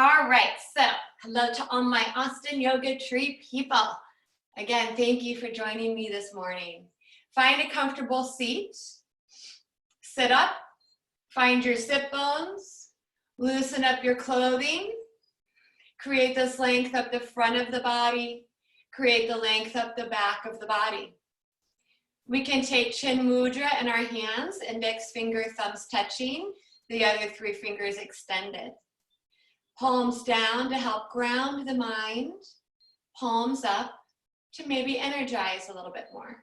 All right, so hello to all my Austin Yoga Tree people. Again, thank you for joining me this morning. Find a comfortable seat, sit up, find your sit bones, loosen up your clothing, create this length up the front of the body, create the length up the back of the body. We can take chin mudra in our hands, index finger, thumbs touching, the other three fingers extended. Palms down to help ground the mind, palms up to maybe energize a little bit more.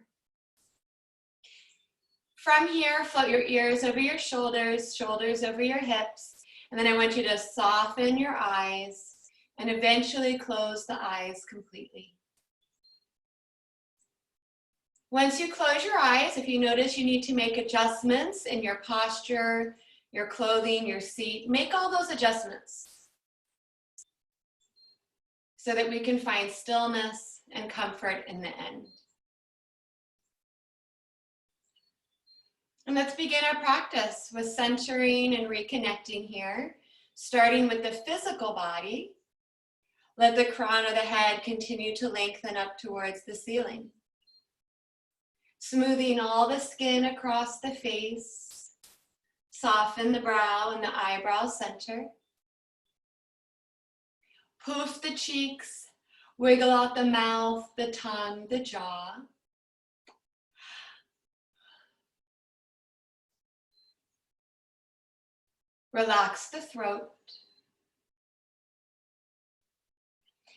From here, float your ears over your shoulders, shoulders over your hips, and then I want you to soften your eyes and eventually close the eyes completely. Once you close your eyes, if you notice you need to make adjustments in your posture, your clothing, your seat, make all those adjustments so that we can find stillness and comfort in the end. And let's begin our practice with centering and reconnecting here, starting with the physical body. Let the crown of the head continue to lengthen up towards the ceiling. Smoothing all the skin across the face, soften the brow and the eyebrow center. Poof the cheeks, wiggle out the mouth, the tongue, the jaw. Relax the throat.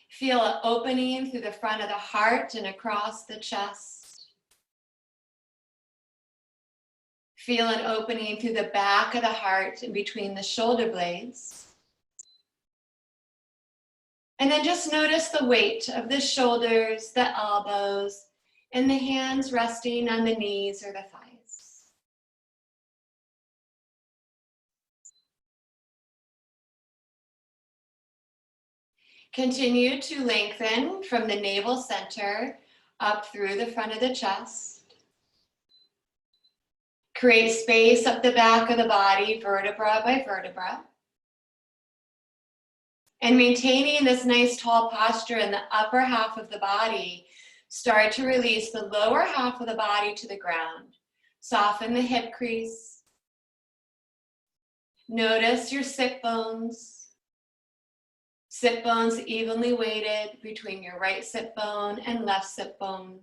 Feel an opening through the front of the heart and across the chest. Feel an opening through the back of the heart and between the shoulder blades. And then just notice the weight of the shoulders, the elbows, and the hands resting on the knees or the thighs. Continue to lengthen from the navel center up through the front of the chest. Create space up the back of the body, vertebra by vertebra. And maintaining this nice tall posture in the upper half of the body, start to release the lower half of the body to the ground. Soften the hip crease. Notice your sit bones. Sit bones evenly weighted between your right sit bone and left sit bone.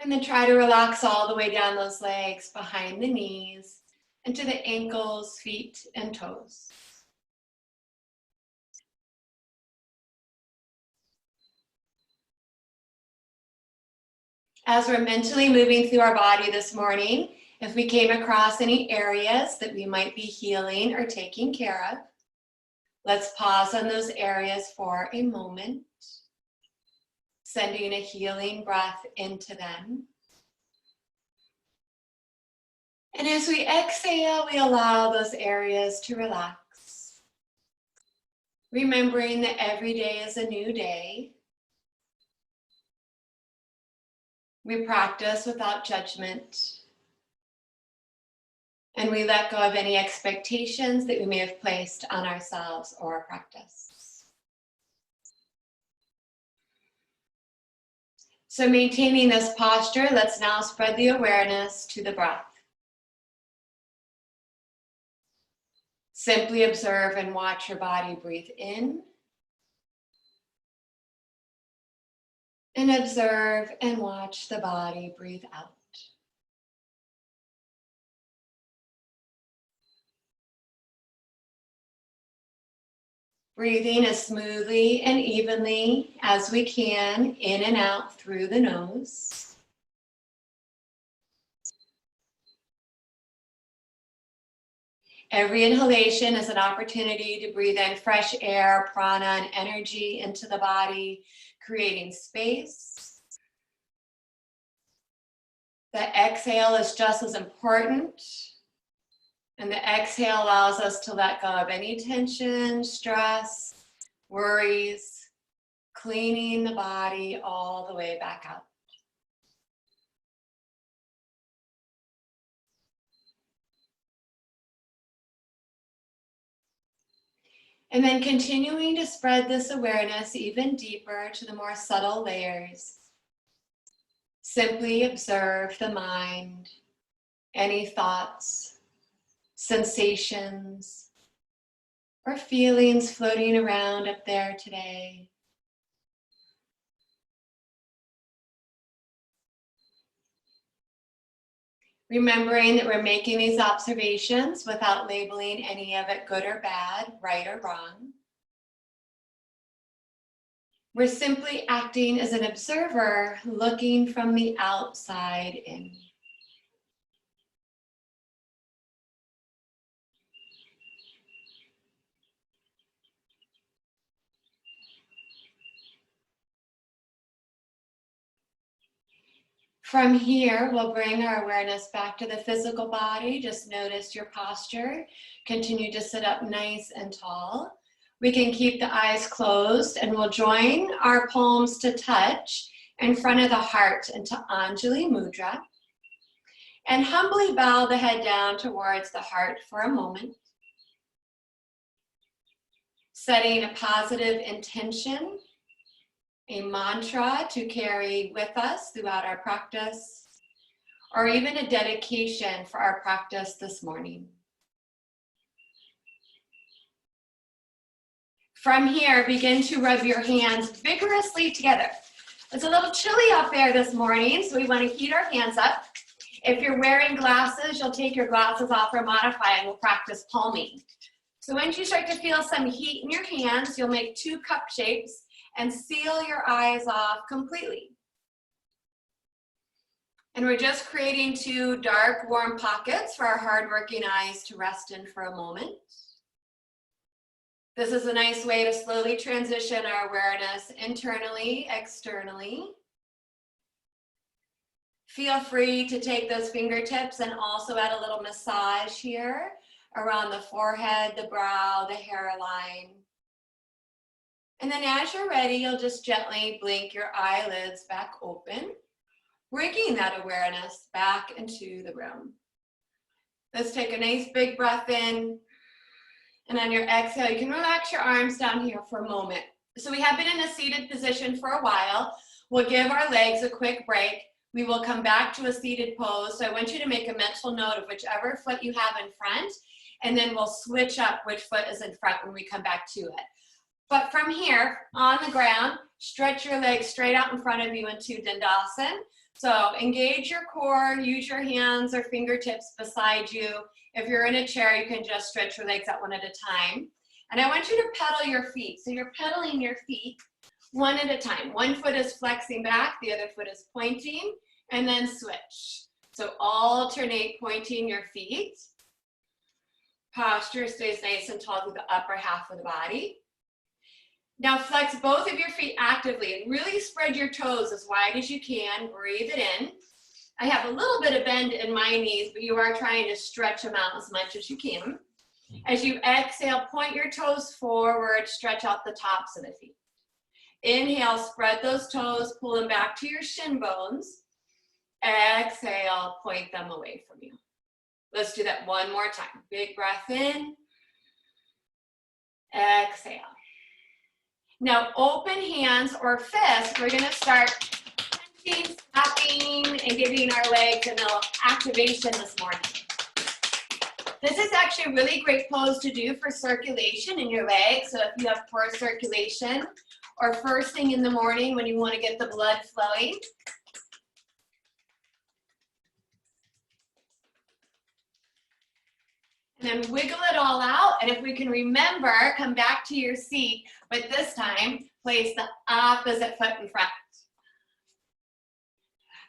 And then try to relax all the way down those legs behind the knees and to the ankles, feet, and toes. As we're mentally moving through our body this morning, if we came across any areas that we might be healing or taking care of, let's pause on those areas for a moment, sending a healing breath into them. And as we exhale, we allow those areas to relax. Remembering that every day is a new day. We practice without judgment. And we let go of any expectations that we may have placed on ourselves or our practice. So maintaining this posture, let's now spread the awareness to the breath. Simply observe and watch your body breathe in. And observe and watch the body breathe out. Breathing as smoothly and evenly as we can, in and out through the nose. Every inhalation is an opportunity to breathe in fresh air, prana, and energy into the body, creating space. The exhale is just as important. And the exhale allows us to let go of any tension, stress, worries, cleaning the body all the way back out. And then continuing to spread this awareness even deeper to the more subtle layers. Simply observe the mind, any thoughts, sensations, or feelings floating around up there today. Remembering that we're making these observations without labeling any of it good or bad, right or wrong. We're simply acting as an observer, looking from the outside in. From here, we'll bring our awareness back to the physical body. Just notice your posture. Continue to sit up nice and tall. We can keep the eyes closed and we'll join our palms to touch in front of the heart into Anjali Mudra. And humbly bow the head down towards the heart for a moment. Setting a positive intention, a mantra to carry with us throughout our practice, or even a dedication for our practice this morning. From here, begin to rub your hands vigorously together. It's a little chilly out there this morning, so we want to heat our hands up. If you're wearing glasses, you'll take your glasses off or modify and we'll practice palming. So once you start to feel some heat in your hands, you'll make 2 cup shapes and seal your eyes off completely. And we're just creating 2 dark, warm pockets for our hardworking eyes to rest in for a moment. This is a nice way to slowly transition our awareness internally, externally. Feel free to take those fingertips and also add a little massage here around the forehead, the brow, the hairline. And then as you're ready, you'll just gently blink your eyelids back open, bringing that awareness back into the room. Let's take a nice big breath in. And on your exhale, you can relax your arms down here for a moment. So we have been in a seated position for a while. We'll give our legs a quick break. We will come back to a seated pose. So I want you to make a mental note of whichever foot you have in front, and then we'll switch up which foot is in front when we come back to it. But from here, on the ground, stretch your legs straight out in front of you into Dandasana. So engage your core, use your hands or fingertips beside you. If you're in a chair, you can just stretch your legs out one at a time. And I want you to pedal your feet. So you're pedaling your feet one at a time. One foot is flexing back, the other foot is pointing, and then switch. So alternate pointing your feet. Posture stays nice and tall through the upper half of the body. Now flex both of your feet actively and really spread your toes as wide as you can. Breathe it in. I have a little bit of bend in my knees, but you are trying to stretch them out as much as you can. As you exhale, point your toes forward, stretch out the tops of the feet. Inhale, spread those toes, pull them back to your shin bones. Exhale, point them away from you. Let's do that one more time. Big breath in. Exhale. Now open hands or fists. We're going to start punching, slapping, and giving our legs a little activation this morning. This is actually a really great pose to do for circulation in your legs. So if you have poor circulation or first thing in the morning when you want to get the blood flowing. And then wiggle it all out. And if we can remember, come back to your seat, but this time, place the opposite foot in front.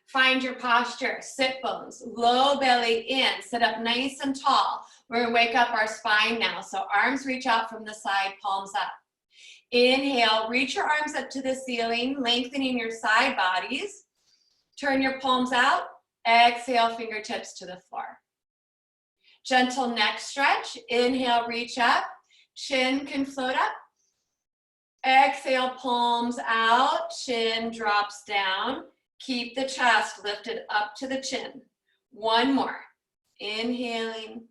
Find your posture, sit bones, low belly in, sit up nice and tall. We're gonna wake up our spine now. So arms reach out from the side, palms up. Inhale, reach your arms up to the ceiling, lengthening your side bodies. Turn your palms out, exhale, fingertips to the floor. Gentle neck stretch. Inhale, reach up. Chin can float up. Exhale, palms out. Chin drops down. Keep the chest lifted up to the chin. One more. Inhaling.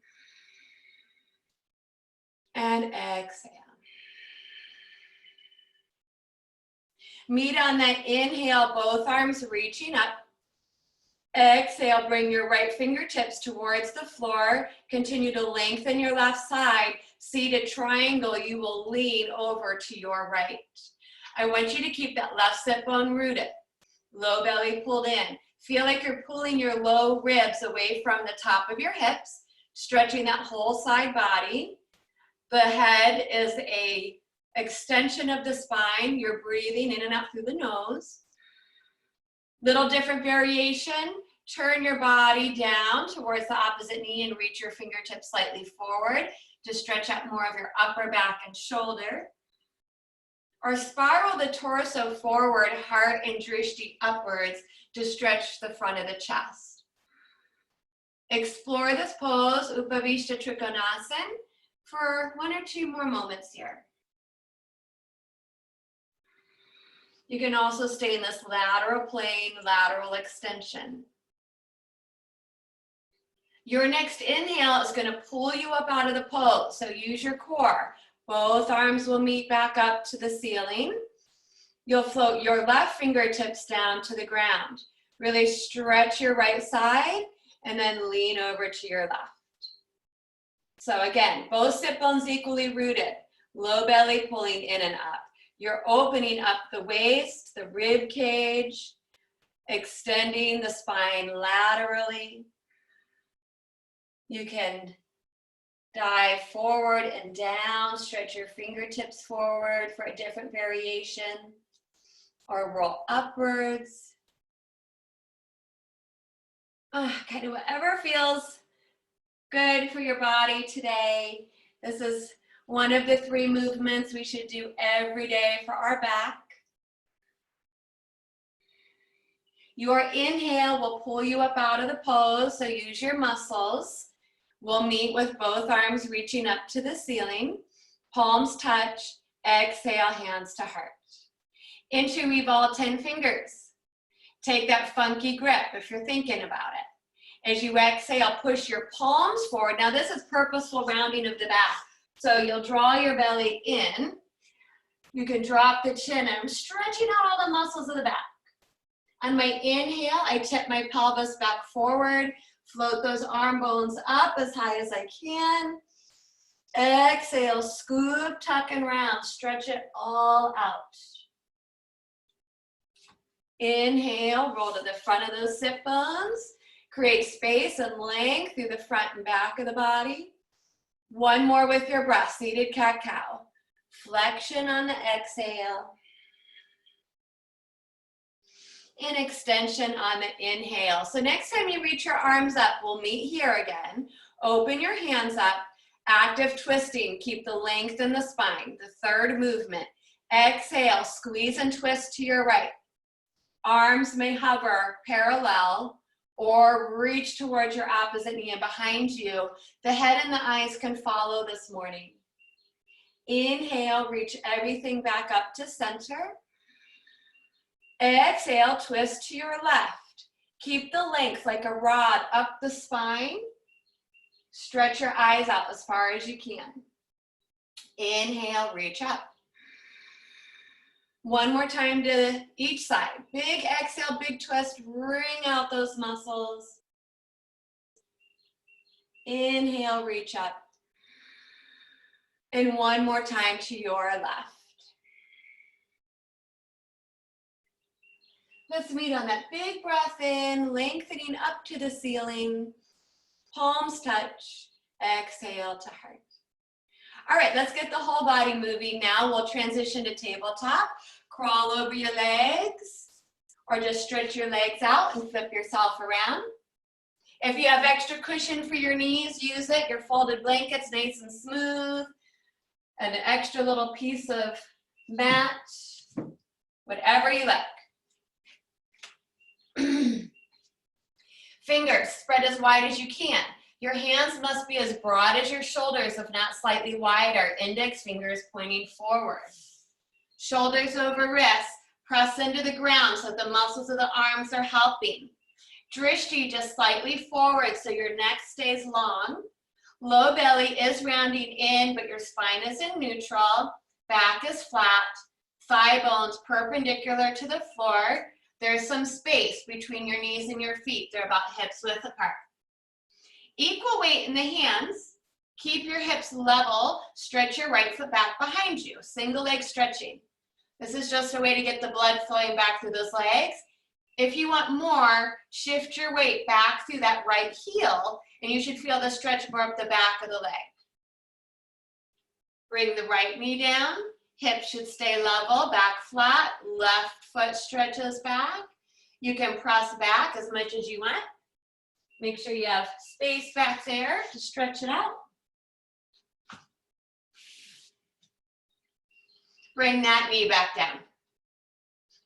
And exhale. Meet on that inhale, both arms reaching up. Exhale, bring your right fingertips towards the floor. Continue to lengthen your left side. Seated triangle, you will lean over to your right. I want you to keep that left sit bone rooted. Low belly pulled in. Feel like you're pulling your low ribs away from the top of your hips, stretching that whole side body. The head is a extension of the spine. You're breathing in and out through the nose. Little different variation. Turn your body down towards the opposite knee and reach your fingertips slightly forward to stretch out more of your upper back and shoulder. Or spiral the torso forward, heart and drishti upwards to stretch the front of the chest. Explore this pose, Upavishta Trikonasana, for 1 or 2 more moments here. You can also stay in this lateral plane, lateral extension. Your next inhale is going to pull you up out of the pose, so use your core. Both arms will meet back up to the ceiling. You'll float your left fingertips down to the ground. Really stretch your right side and then lean over to your left. So again, both sit bones equally rooted. Low belly pulling in and up. You're opening up the waist, the rib cage, extending the spine laterally. You can dive forward and down, stretch your fingertips forward for a different variation, or roll upwards. Kind of whatever feels good for your body today. This is one of the 3 movements we should do every day for our back. Your inhale will pull you up out of the pose, so use your muscles. We'll meet with both arms reaching up to the ceiling. Palms touch. Exhale, hands to heart. Interweave all 10 fingers. Take that funky grip if you're thinking about it. As you exhale, push your palms forward. Now this is purposeful rounding of the back. So you'll draw your belly in. You can drop the chin, and I'm stretching out all the muscles of the back. On my inhale, I tip my pelvis back forward. Float those arm bones up as high as I can. Exhale, scoop, tuck, and round. Stretch it all out. Inhale, roll to the front of those sit bones. Create space and length through the front and back of the body. One more with your breath, seated cat-cow. Flexion on the exhale. And extension on the inhale. So next time you reach your arms up, we'll meet here again. Open your hands up, active twisting, keep the length in the spine. The third movement. Exhale, squeeze and twist to your right. Arms may hover parallel or reach towards your opposite knee and behind you. The head and the eyes can follow this morning. Inhale, reach everything back up to center. Exhale, twist to your left. Keep the length like a rod up the spine. Stretch your eyes out as far as you can. Inhale, reach up. One more time to each side. Big exhale, big twist. Wring out those muscles. Inhale, reach up. And one more time to your left. Let's meet on that big breath in, lengthening up to the ceiling. Palms touch. Exhale to heart. All right, let's get the whole body moving now. We'll transition to tabletop. Crawl over your legs, or just stretch your legs out and flip yourself around. If you have extra cushion for your knees, use it. Your folded blanket's nice and smooth. An extra little piece of mat, whatever you like. Fingers spread as wide as you can. Your hands must be as broad as your shoulders, if not slightly wider. Index fingers pointing forward. Shoulders over wrists. Press into the ground so the muscles of the arms are helping. Drishti just slightly forward so your neck stays long. Low belly is rounding in, but your spine is in neutral. Back is flat. Thigh bones perpendicular to the floor. There's some space between your knees and your feet. They're about hips width apart. Equal weight in the hands. Keep your hips level. Stretch your right foot back behind you. Single leg stretching. This is just a way to get the blood flowing back through those legs. If you want more, shift your weight back through that right heel, and you should feel the stretch more up the back of the leg. Bring the right knee down. Hips should stay level, back flat. Left foot stretches back. You can press back as much as you want. Make sure you have space back there to stretch it out. Bring that knee back down.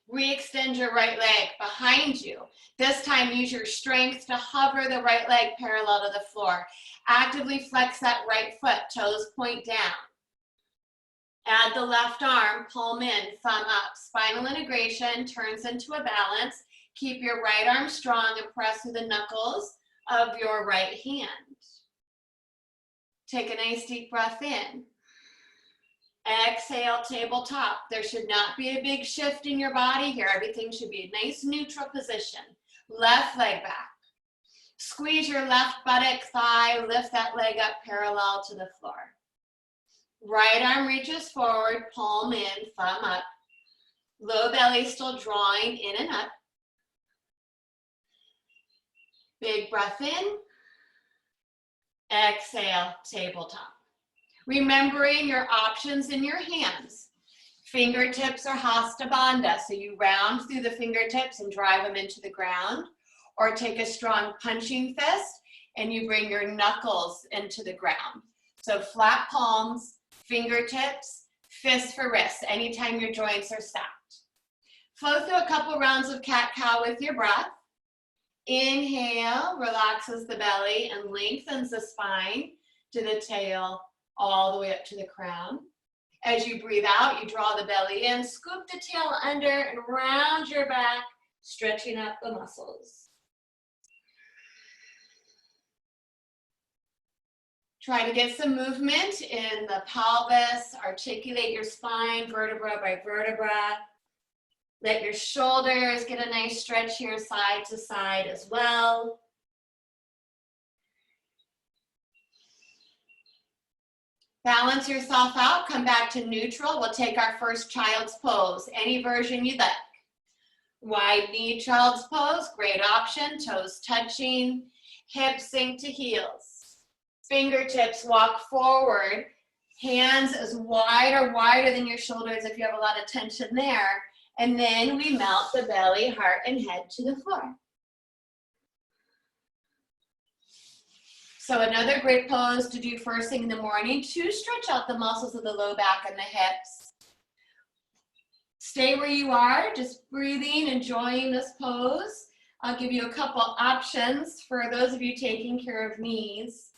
Re-extend your right leg behind you. This time use your strength to hover the right leg parallel to the floor. Actively flex that right foot, toes point down. Add the left arm, palm in, thumb up. Spinal integration turns into a balance. Keep your right arm strong and press through the knuckles of your right hand. Take a nice deep breath in. Exhale, tabletop. There should not be a big shift in your body here. Everything should be a nice neutral position. Left leg back. Squeeze your left buttock, thigh, lift that leg up parallel to the floor. Right arm reaches forward, palm in, thumb up. Low belly still drawing in and up. Big breath in. Exhale, tabletop. Remembering your options in your hands. Fingertips are hasta bandha, so you round through the fingertips and drive them into the ground, or take a strong punching fist and you bring your knuckles into the ground. So flat palms, fingertips, fist for wrists, anytime your joints are stacked. Flow through a couple rounds of cat-cow with your breath. Inhale, relaxes the belly and lengthens the spine to the tail, all the way up to the crown. As you breathe out, you draw the belly in, scoop the tail under and round your back, stretching out the muscles. Try to get some movement in the pelvis, articulate your spine vertebra by vertebra. Let your shoulders get a nice stretch here side to side as well. Balance yourself out, come back to neutral. We'll take our first child's pose, any version you'd like. Wide knee child's pose, great option, toes touching, hips sink to heels. Fingertips walk forward, hands as wide or wider than your shoulders if you have a lot of tension there. And then we melt the belly, heart, and head to the floor. So another great pose to do first thing in the morning to stretch out the muscles of the low back and the hips. Stay where you are, just breathing, enjoying this pose. I'll give you a couple options for those of you taking care of knees.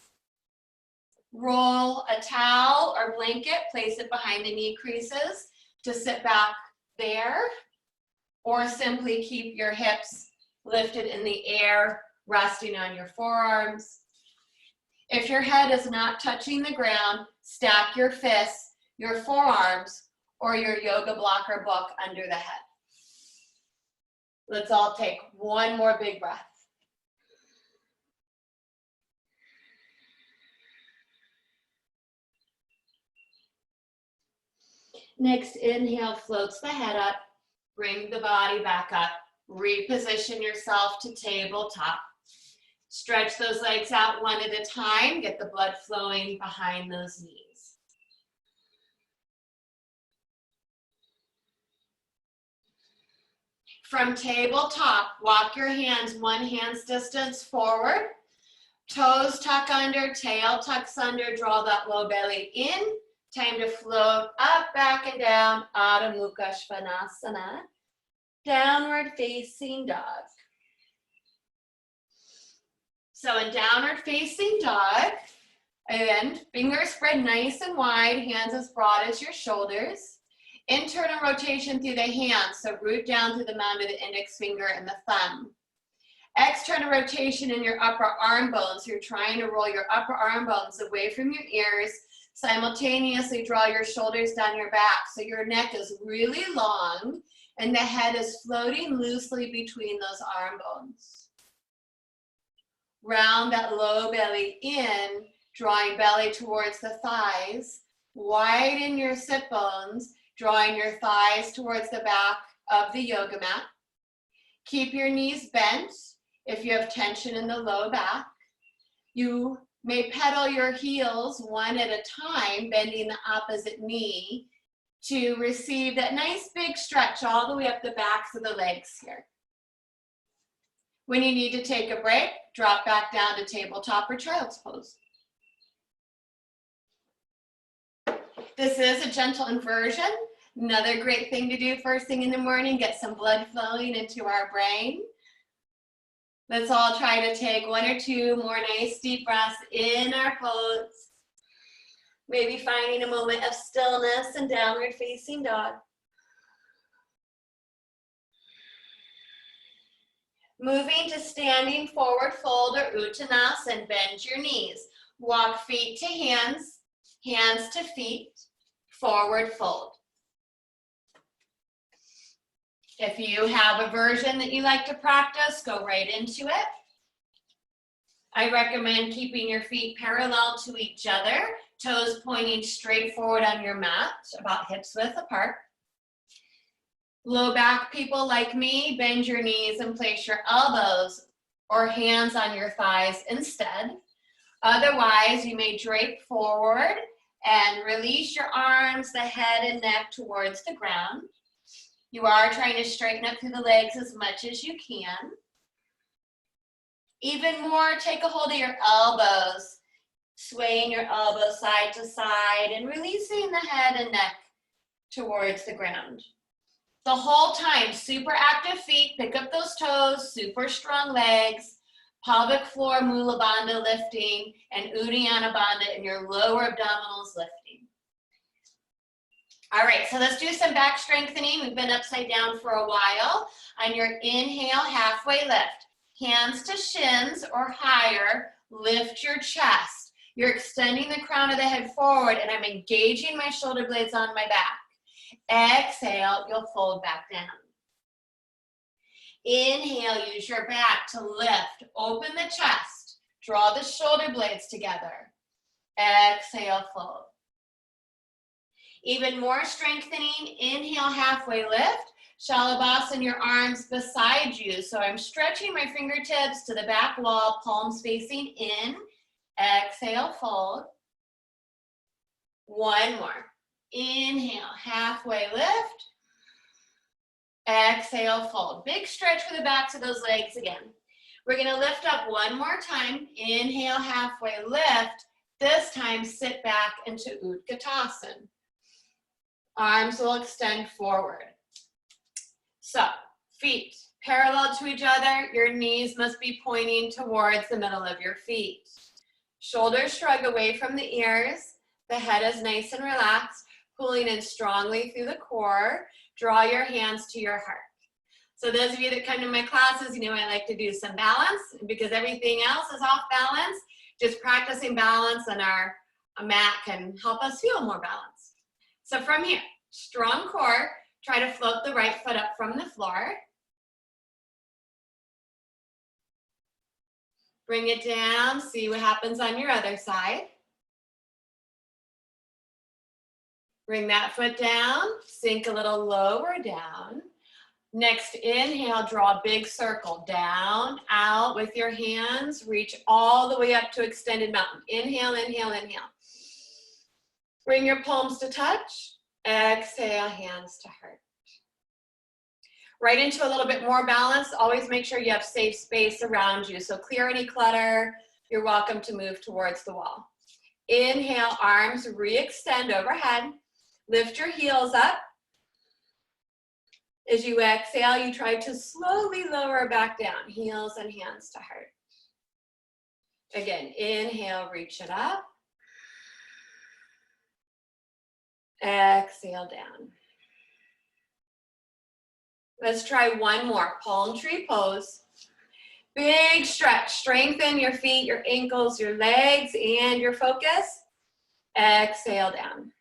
Roll a towel or blanket, place it behind the knee creases to sit back there, or simply keep your hips lifted in the air, resting on your forearms. If your head is not touching the ground, stack your fists, your forearms, or your yoga blocker book under the head. Let's all take one more big breath. Next inhale floats the head up, bring the body back up, reposition yourself to tabletop. Stretch those legs out one at a time, get the blood flowing behind those knees. From tabletop, walk your hands one hand's distance forward, toes tuck under, tail tucks under, draw that low belly in. Time to float up, back, and down, Adho Mukha Svanasana, downward facing dog. So in downward facing dog, and fingers spread nice and wide, hands as broad as your shoulders. Internal rotation through the hands, so root down through the mound of the index finger and the thumb. External rotation in your upper arm bones. You're trying to roll your upper arm bones away from your ears, Simultaneously draw your shoulders down your back so your neck is really long and the head is floating loosely between those arm bones. Round that low belly in, drawing belly towards the thighs. Widen your sit bones, drawing your thighs towards the back of the yoga mat. Keep your knees bent if you have tension in the low back. You may pedal your heels one at a time, bending the opposite knee to receive that nice big stretch all the way up the backs of the legs here. When you need to take a break, drop back down to tabletop or child's pose. This is a gentle inversion. Another great thing to do first thing in the morning, get some blood flowing into our brain. Let's all try to take one or two more nice deep breaths in our pose. Maybe finding a moment of stillness and downward facing dog. Moving to standing forward fold or uttanasana, bend your knees. Walk feet to hands, hands to feet, forward fold. If you have a version that you like to practice, go right into it. I recommend keeping your feet parallel to each other, toes pointing straight forward on your mat, about hips width apart. Low back people like me, bend your knees and place your elbows or hands on your thighs instead. Otherwise, you may drape forward and release your arms, the head and neck towards the ground. You are trying to straighten up through the legs as much as you can. Even more, take a hold of your elbows, swaying your elbows side to side and releasing the head and neck towards the ground. The whole time, super active feet, pick up those toes, super strong legs, pelvic floor Mula Bandha lifting, and Uddiyana Bandha in your lower abdominals lifting. All right, so let's do some back strengthening. We've been upside down for a while. On your inhale, halfway lift. Hands to shins or higher, lift your chest. You're extending the crown of the head forward and I'm engaging my shoulder blades on my back. Exhale, you'll fold back down. Inhale, use your back to lift, open the chest, draw the shoulder blades together. Exhale, fold. Even more strengthening, inhale, halfway lift, Shalabhasana, your arms beside you. So I'm stretching my fingertips to the back wall, palms facing in. Exhale, fold. One more. Inhale, halfway lift. Exhale, fold. Big stretch for the backs of those legs again. We're going to lift up one more time. Inhale, halfway lift. This time, sit back into Utkatasana. Arms will extend forward. So, feet parallel to each other. Your knees must be pointing towards the middle of your feet. Shoulders shrug away from the ears. The head is nice and relaxed, pulling in strongly through the core. Draw your hands to your heart. So those of you that come to my classes, you know I like to do some balance because everything else is off balance. Just practicing balance on our mat can help us feel more balanced. So from here, strong core, try to float the right foot up from the floor. Bring it down, see what happens on your other side. Bring that foot down, sink a little lower down. Next inhale, draw a big circle, down, out with your hands, reach all the way up to extended mountain. Inhale, inhale, inhale. Bring your palms to touch. Exhale, hands to heart. Right into a little bit more balance. Always make sure you have safe space around you. So clear any clutter. You're welcome to move towards the wall. Inhale, arms re-extend overhead. Lift your heels up. As you exhale, you try to slowly lower back down. Heels and hands to heart. Again, inhale, reach it up. Exhale down. Let's try one more. Palm tree pose. Big stretch. Strengthen your feet, your ankles, your legs, and your focus. Exhale down.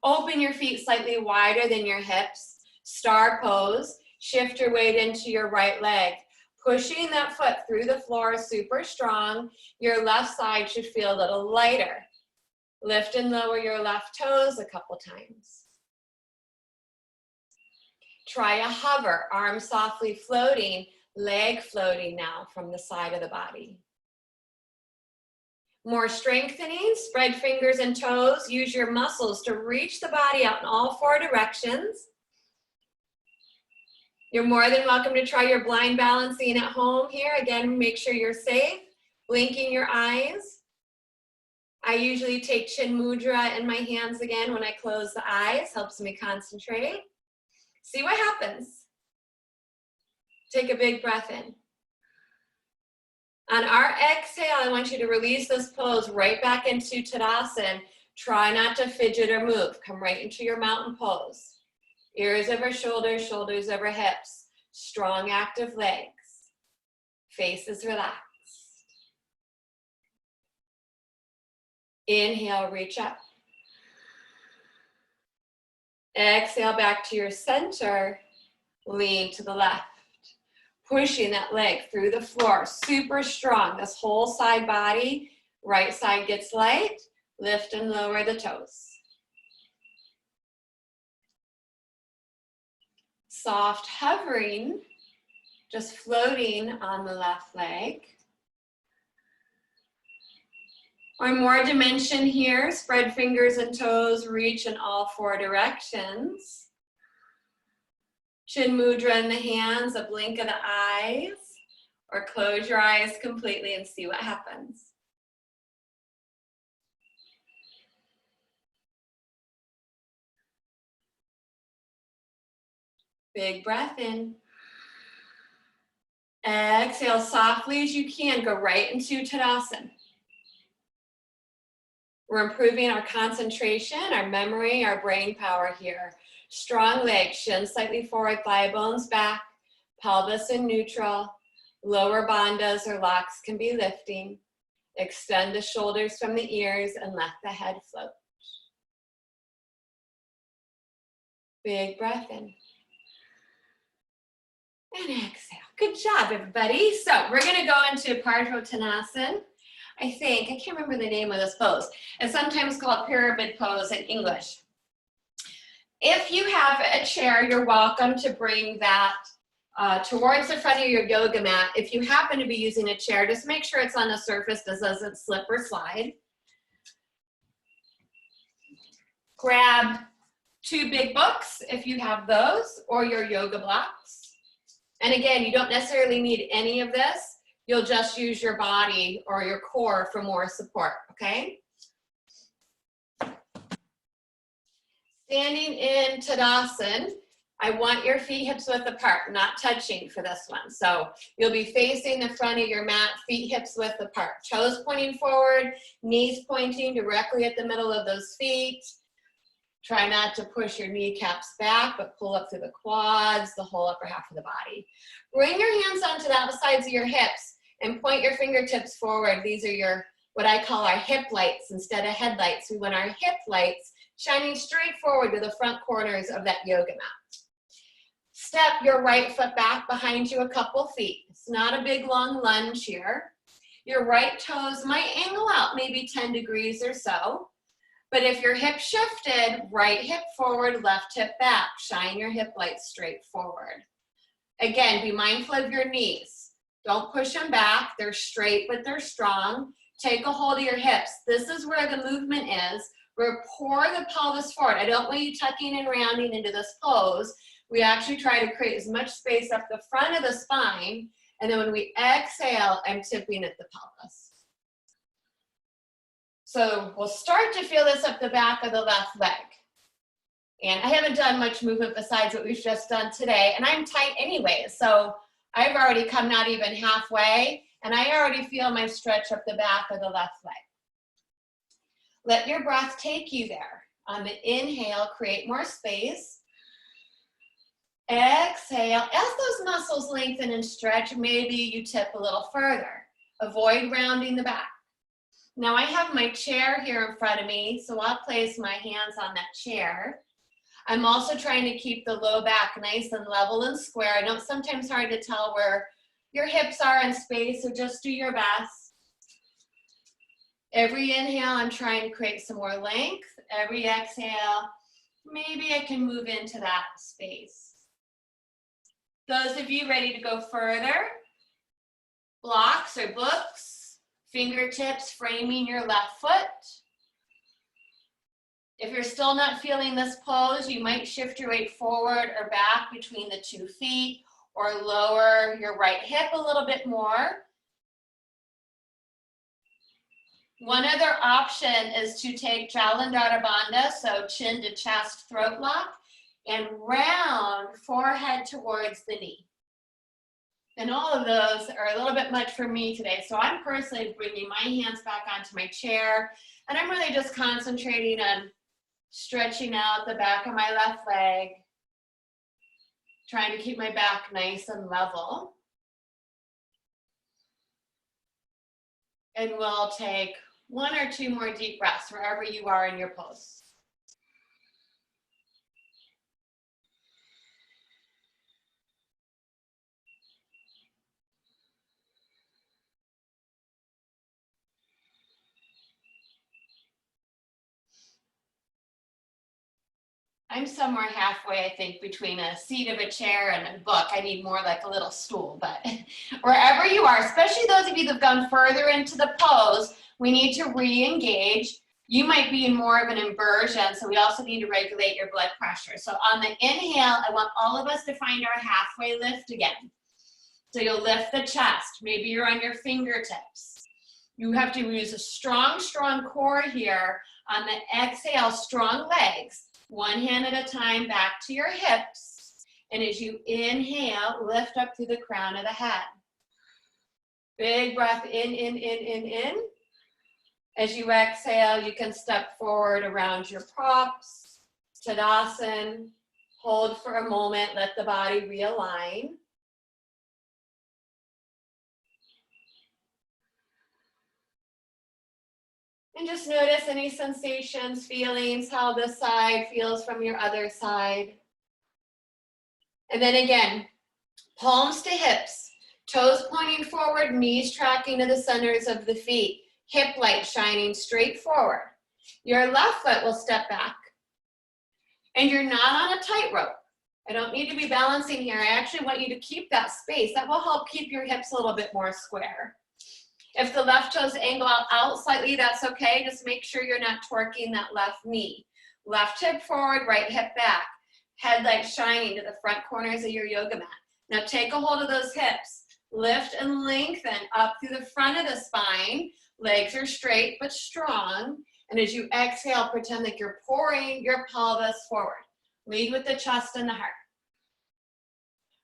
Open your feet slightly wider than your hips. Star pose. Shift your weight into your right leg. Pushing that foot through the floor super strong. Your left side should feel a little lighter. Lift and lower your left toes a couple times. Try a hover, arms softly floating, leg floating now from the side of the body. More strengthening, spread fingers and toes. Use your muscles to reach the body out in all four directions. You're more than welcome to try your blind balancing at home here. Again, make sure you're safe. Blinking your eyes. I usually take Chin Mudra in my hands again when I close the eyes. Helps me concentrate. See what happens. Take a big breath in. On our exhale, I want you to release this pose right back into Tadasana. Try not to fidget or move. Come right into your mountain pose. Ears over shoulders, shoulders over hips. Strong, active legs. Faces relaxed. Inhale, reach up. Exhale back to your center. Lean to the left. Pushing that leg through the floor, super strong. This whole side body, right side gets light. Lift and lower the toes. Soft hovering, just floating on the left leg. Or more dimension here, spread fingers and toes, reach in all four directions. Chin Mudra in the hands, a blink of the eyes, or close your eyes completely and see what happens. Big breath in. Exhale softly as you can, go right into Tadasana. We're improving our concentration, our memory, our brain power here. Strong legs, shins slightly forward, thigh bones back, pelvis in neutral. Lower bandhas or locks can be lifting. Extend the shoulders from the ears and let the head float. Big breath in. And exhale. Good job, everybody. So we're going to go into Parsvottanasana. I can't remember the name of this pose. It's sometimes called pyramid pose in English. If you have a chair, you're welcome to bring that towards the front of your yoga mat. If you happen to be using a chair, just make sure it's on a surface that doesn't slip or slide. Grab 2 big books if you have those, or your yoga blocks. And again, you don't necessarily need any of this. You'll just use your body or your core for more support, okay? Standing in Tadasana, I want your feet hips width apart, not touching for this one. So you'll be facing the front of your mat, feet hips width apart. Toes pointing forward, knees pointing directly at the middle of those feet. Try not to push your kneecaps back, but pull up through the quads, the whole upper half of the body. Bring your hands onto the outsides of your hips and point your fingertips forward. These are your, what I call our hip lights instead of headlights. We want our hip lights shining straight forward to the front corners of that yoga mat. Step your right foot back behind you a couple feet. It's not a big long lunge here. Your right toes might angle out maybe 10 degrees or so. But if your hip shifted, right hip forward, left hip back. Shine your hip lights straight forward. Again, be mindful of your knees. Don't push them back. They're straight, but they're strong. Take a hold of your hips. This is where the movement is. We're pour the pelvis forward. I don't want you tucking and rounding into this pose. We actually try to create as much space up the front of the spine. And then when we exhale, I'm tipping at the pelvis. So we'll start to feel this up the back of the left leg. And I haven't done much movement besides what we've just done today. And I'm tight anyway. So I've already come not even halfway. And I already feel my stretch up the back of the left leg. Let your breath take you there. On the inhale, create more space. Exhale. As those muscles lengthen and stretch, maybe you tip a little further. Avoid rounding the back. Now I have my chair here in front of me, so I'll place my hands on that chair. I'm also trying to keep the low back nice and level and square. I know it's sometimes hard to tell where your hips are in space, so just do your best. Every inhale, I'm trying to create some more length. Every exhale, maybe I can move into that space. Those of you ready to go further, blocks or books, fingertips framing your left foot. If you're still not feeling this pose, you might shift your weight forward or back between the 2 feet or lower your right hip a little bit more. One other option is to take Jalandhara Bandha, so chin to chest throat lock, and round forehead towards the knee. And all of those are a little bit much for me today, so I'm personally bringing my hands back onto my chair, and I'm really just concentrating on stretching out the back of my left leg, trying to keep my back nice and level. And we'll take 1 or 2 more deep breaths wherever you are in your pose. I'm somewhere halfway, I think, between a seat of a chair and a book. I need more like a little stool, but wherever you are, especially those of you that have gone further into the pose, we need to re-engage. You might be in more of an inversion, so we also need to regulate your blood pressure. So on the inhale, I want all of us to find our halfway lift again. So you'll lift the chest. Maybe you're on your fingertips. You have to use a strong, strong core here. On the exhale, strong legs. 1 hand at a time back to your hips. And as you inhale, lift up through the crown of the head. Big breath in. As you exhale, you can step forward around your props, Tadasana. Hold for a moment, let the body realign. And just notice any sensations, feelings, how this side feels from your other side. And then again, palms to hips, toes pointing forward, knees tracking to the centers of the feet, hip light shining straight forward. Your left foot will step back. And you're not on a tightrope. I don't need to be balancing here. I actually want you to keep that space. That will help keep your hips a little bit more square. If the left toes angle out slightly, that's okay. Just make sure you're not torquing that left knee. Left hip forward, right hip back. Headlight shining to the front corners of your yoga mat. Now take a hold of those hips. Lift and lengthen up through the front of the spine. Legs are straight but strong. And as you exhale, pretend like you're pouring your pelvis forward. Lead with the chest and the heart.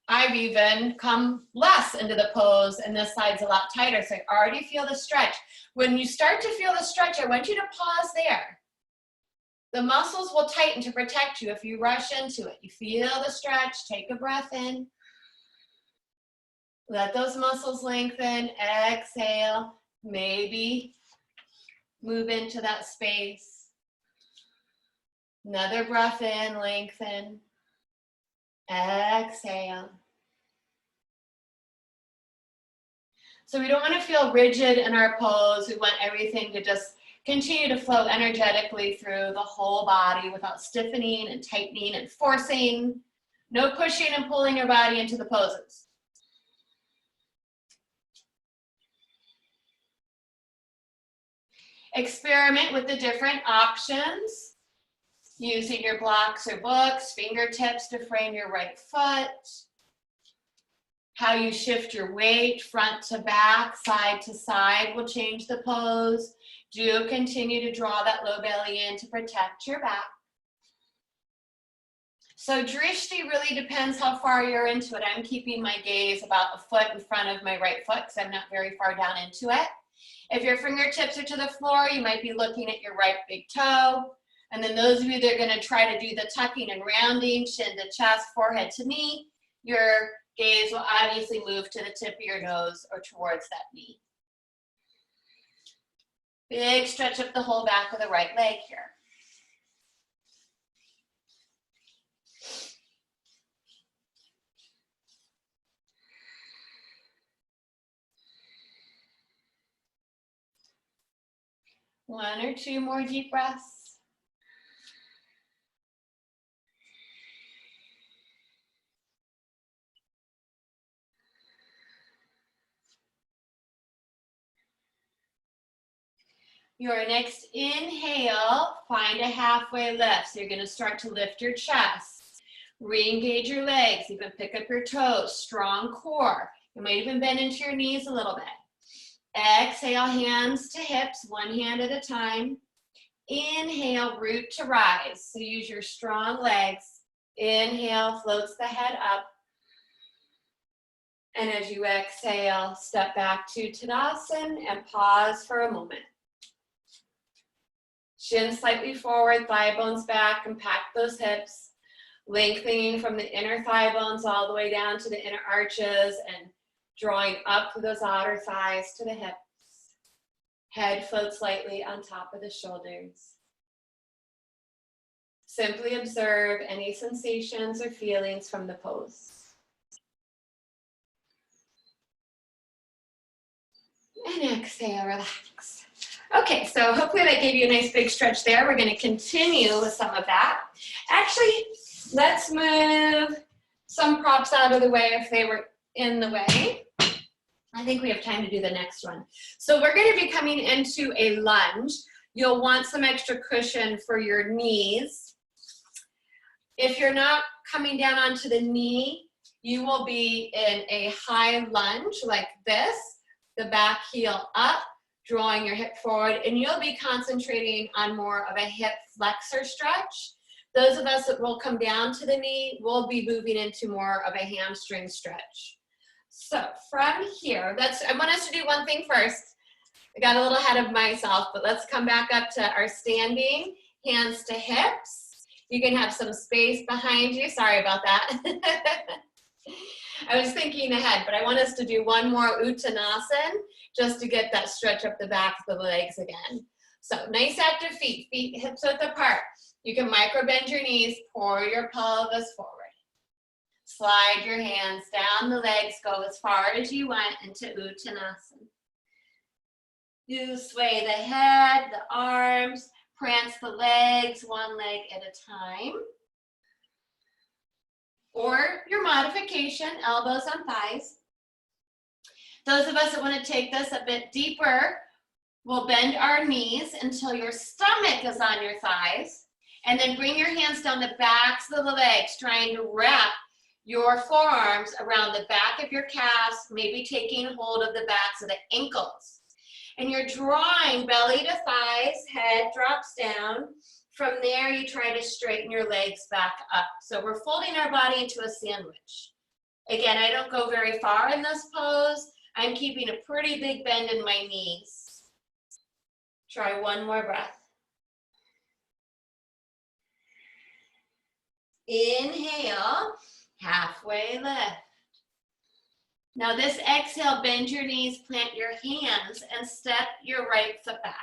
I've even come less into the pose and this side's a lot tighter, so I already feel the stretch. When you start to feel the stretch, I want you to pause there. The muscles will tighten to protect you if you rush into it. You feel the stretch, take a breath in. Let those muscles lengthen, exhale, maybe move into that space. Another breath in, lengthen. Exhale. So we don't want to feel rigid in our pose. We want everything to just continue to flow energetically through the whole body without stiffening and tightening and forcing. No pushing and pulling your body into the poses. Experiment with the different options. Using your blocks or books, fingertips to frame your right foot. How you shift your weight, front to back, side to side will change the pose. Do continue to draw that low belly in to protect your back. So drishti really depends how far you're into it. I'm keeping my gaze about a foot in front of my right foot because I'm not very far down into it. If your fingertips are to the floor, you might be looking at your right big toe. And then those of you that are going to try to do the tucking and rounding, chin to chest, forehead to knee, your gaze will obviously move to the tip of your nose or towards that knee. Big stretch up the whole back of the right leg here. One or two more deep breaths. Your next inhale, find a halfway lift. So you're going to start to lift your chest. Re-engage your legs. You can pick up your toes. Strong core. You might even bend into your knees a little bit. Exhale, hands to hips, one hand at a time. Inhale, root to rise. So use your strong legs. Inhale, floats the head up. And as you exhale, step back to Tadasana and pause for a moment. Shin slightly forward, thigh bones back, compact those hips, lengthening from the inner thigh bones all the way down to the inner arches and drawing up through those outer thighs to the hips. Head floats lightly on top of the shoulders. Simply observe any sensations or feelings from the pose. And exhale, relax. Okay, so hopefully that gave you a nice big stretch there. We're going to continue with some of that. Actually, let's move some props out of the way if they were in the way. I think we have time to do the next one. So we're going to be coming into a lunge. You'll want some extra cushion for your knees. If you're not coming down onto the knee, you will be in a high lunge like this, the back heel up, drawing your hip forward, and you'll be concentrating on more of a hip flexor stretch. Those of us that will come down to the knee will be moving into more of a hamstring stretch. So from here, I want us to do one thing first. I got a little ahead of myself, but let's come back up to our standing, hands to hips. You can have some space behind you. Sorry about that. I was thinking ahead, but I want us to do one more Uttanasana just to get that stretch up the back of the legs again. So nice active feet, hips width apart. You can micro bend your knees, pour your pelvis forward. Slide your hands down the legs, go as far as you want into Uttanasana. You sway the head, the arms, prance the legs, one leg at a time. Or your modification, elbows on thighs. Those of us that want to take this a bit deeper will bend our knees until your stomach is on your thighs, and then bring your hands down the backs of the legs, trying to wrap your forearms around the back of your calves, maybe taking hold of the backs of the ankles. And you're drawing belly to thighs, head drops down. From there, you try to straighten your legs back up. So we're folding our body into a sandwich. Again, I don't go very far in this pose. I'm keeping a pretty big bend in my knees. Try one more breath. Inhale, halfway lift. Now this exhale, bend your knees, plant your hands, and step your right foot back.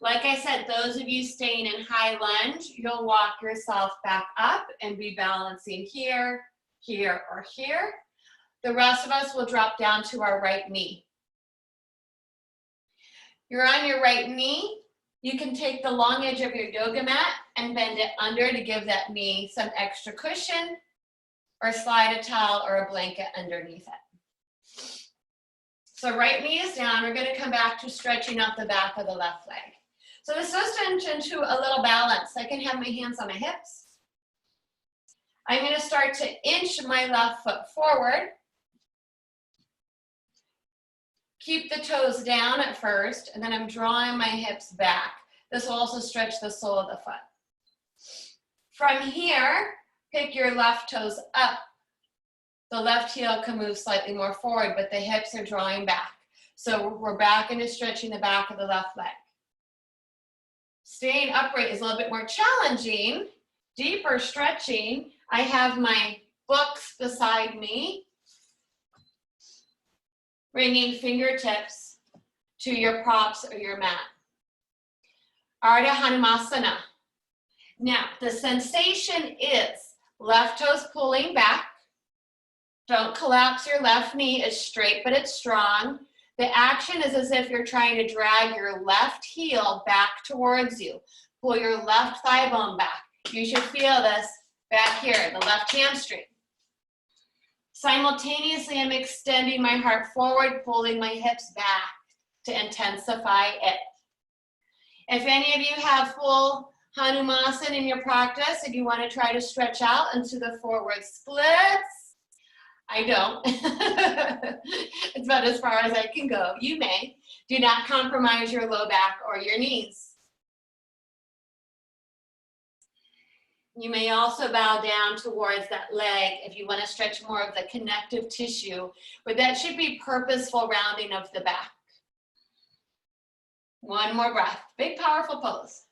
Like I said, those of you staying in high lunge, you'll walk yourself back up and be balancing here, here, or here. The rest of us will drop down to our right knee. You're on your right knee. You can take the long edge of your yoga mat and bend it under to give that knee some extra cushion, or slide a towel or a blanket underneath it. So right knee is down. We're going to come back to stretching out the back of the left leg. So this does tend into a little balance. I can have my hands on my hips. I'm going to start to inch my left foot forward. Keep the toes down at first, and then I'm drawing my hips back. This will also stretch the sole of the foot. From here, pick your left toes up. The left heel can move slightly more forward, but the hips are drawing back. So we're back into stretching the back of the left leg. Staying upright is a little bit more challenging. Deeper stretching. I have my books beside me. Bringing fingertips to your props or your mat. Ardha Hanumasana. Now, the sensation is left toes pulling back. Don't collapse your left knee. It's straight, but it's strong. The action is as if you're trying to drag your left heel back towards you. Pull your left thigh bone back. You should feel this back here, the left hamstring. Simultaneously, I'm extending my heart forward, pulling my hips back to intensify it. If any of you have full Hanumasana in your practice, if you want to try to stretch out into the forward splits, I don't. It's about as far as I can go. You may. Do not compromise your low back or your knees. You may also bow down towards that leg if you want to stretch more of the connective tissue, but that should be purposeful rounding of the back. One more breath. Big, powerful pose.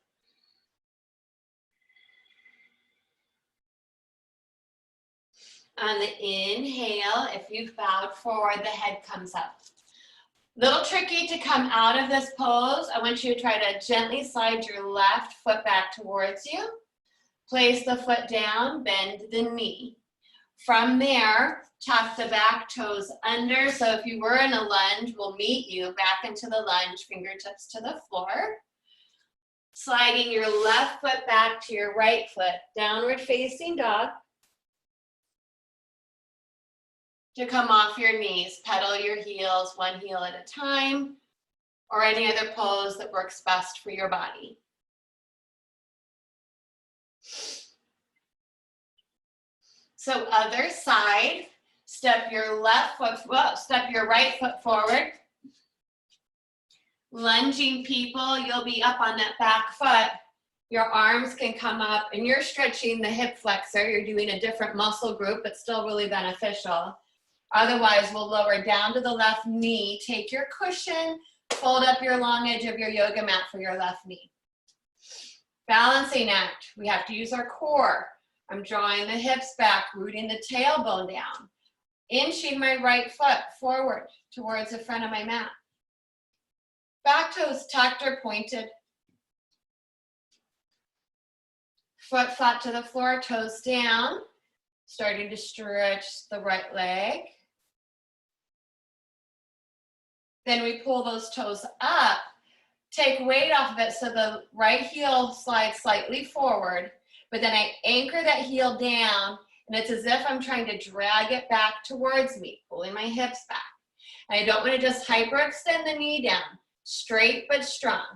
On the inhale, if you've bowed forward, the head comes up. Little tricky to come out of this pose. I want you to try to gently slide your left foot back towards you. Place the foot down, bend the knee. From there, tuck the back toes under. So if you were in a lunge, we'll meet you back into the lunge, fingertips to the floor. Sliding your left foot back to your right foot, downward facing dog. To come off your knees, pedal your heels, one heel at a time, or any other pose that works best for your body. So other side, step your right foot forward. Lunging people, you'll be up on that back foot. Your arms can come up and you're stretching the hip flexor. You're doing a different muscle group, but still really beneficial. Otherwise, we'll lower down to the left knee. Take your cushion, fold up your long edge of your yoga mat for your left knee. Balancing act, we have to use our core. I'm drawing the hips back, rooting the tailbone down, inching my right foot forward towards the front of my mat. Back toes tucked or pointed. Foot flat to the floor, toes down. Starting to stretch the right leg. Then we pull those toes up. Take weight off of it so the right heel slides slightly forward, but then I anchor that heel down, and it's as if I'm trying to drag it back towards me, pulling my hips back. And I don't want to just hyperextend the knee down, straight but strong.